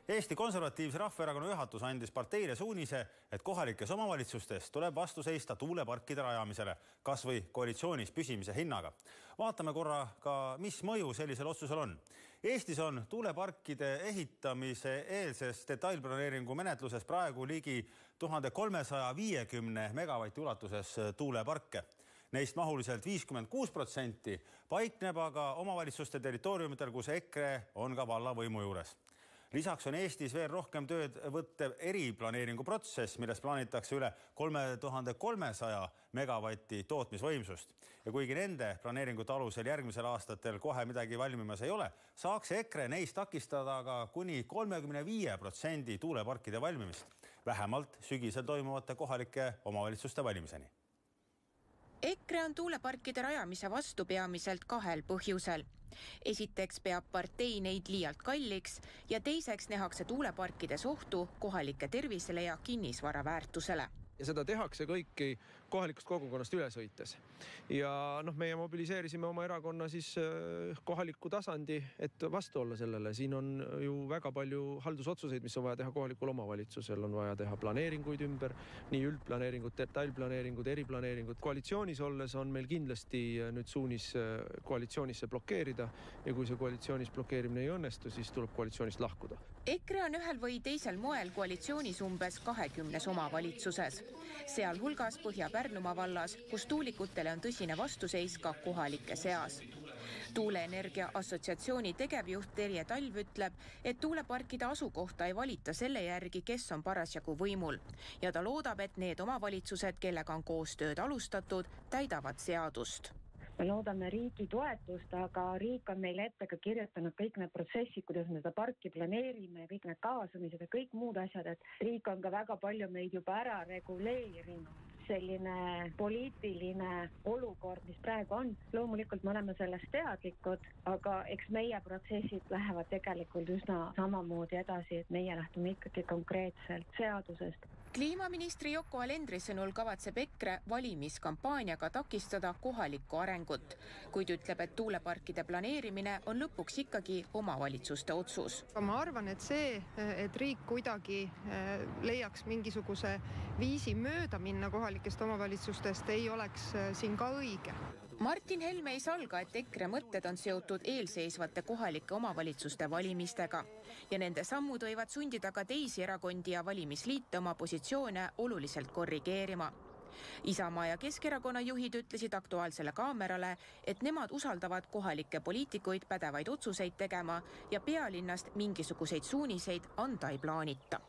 Eesti Konservatiivse Rahvaerakonna juhatus andis parteile suunise, et kohalikes omavalitsustes tuleb vastu seista tuuleparkide rajamisele, kas või koalitsioonis püsimise hinnaga. Vaatame korra ka, mis mõju sellisel otsusel on. Eestis on tuuleparkide ehitamise eelses detailplaneeringu menetluses praegu ligi 1350 megavati ulatuses tuuleparke. Neist mahuliselt 56% paikneb aga omavalitsuste territooriumitel, kus EKRE on ka vallavõimu juures. Lisaks on Eestis veel rohkem tööd võttev eriplaneeringu protsess, milles plaanitakse üle 3300 megavatti tootmisvõimsust. Ja kuigi nende planeeringute alusel järgmisel aastatel kohe midagi valmimas ei ole, saaks EKRE neist takistada aga kuni 35% tuuleparkide valmimist, vähemalt sügisel toimuvate kohalike omavalitsuste valimiseni. EKRE on tuuleparkide rajamise vastu peamiselt kahel põhjusel. Esiteks peab partei neid liialt kalliks ja teiseks nähakse tuuleparkides ohtu kohalike tervisele ja kinnisvara väärtusele. Ja seda tehakse kõiki kohalikust kogukonnast üle sõites. Ja meie mobiliseerisime oma erakonna siis kohaliku tasandi, et vastu olla sellele. Siin on ju väga palju haldusotsuseid, mis on vaja teha kohalikul omavalitsusel. On vaja teha planeeringuid ümber, nii üldplaneeringud, detailplaneeringud, eriplaneeringud. Koalitsioonis olles on meil kindlasti nüüd suunis koalitsioonis see blokeerida ja kui see koalitsioonis blokeerimine ei õnnestu, siis tuleb koalitsioonist lahkuda. EKRE on ühel või teisel moel koalitsioonis umbes 20 omavalitsuses. Sealhulgas Põhja-Pärnumaa vallas, kus tuulikutele on tõsine vastuseis ka kohalike seas. Tuuleenergia assotsiatsiooni tegevjuht Terje Talv ütleb, et tuuleparkide asukohta ei valita selle järgi, kes on parasjagu võimul. Ja ta loodab, et need omavalitsused, kellega on koostööd alustatud, täidavad seadust. Me loodame riigi toetust, aga riik on meile ette ka kirjutanud kõik need protsessid, kuidas me seda parki planeerime ja kõik need kaasamised ja kõik muud asjad, et riik on ka väga palju meid juba ära reguleerinud. Selline poliitiline olukord, mis praegu on. Loomulikult me oleme sellest teadlikud, aga eks meie protsessid lähevad tegelikult üsna samamoodi edasi, et meie lähtume ikkagi konkreetselt seadusest. Kliimaministri Yoko Alendri sõnul kavatseb EKRE valimiskampaaniaga takistada kohalikku arengut, kuid ütleb, et tuuleparkide planeerimine on lõpuks ikkagi omavalitsuste otsus. Ma arvan, et see, et riik kuidagi leiaks mingisuguse viisi mööda minna kohalikest omavalitsustest, ei oleks siin ka õige. Martin Helme ei salga, et EKRE mõtted on seotud eelseisvate kohalike omavalitsuste valimistega ja nende sammud võivad sundida ka teisi erakondi ja valimisliite oma positsioone oluliselt korrigeerima. Isamaa ja Keskerakonna juhid ütlesid Aktuaalsele kaamerale, et nemad usaldavad kohalikke poliitikuid pädevaid otsuseid tegema ja pealinnast mingisuguseid suuniseid anda ei plaanita.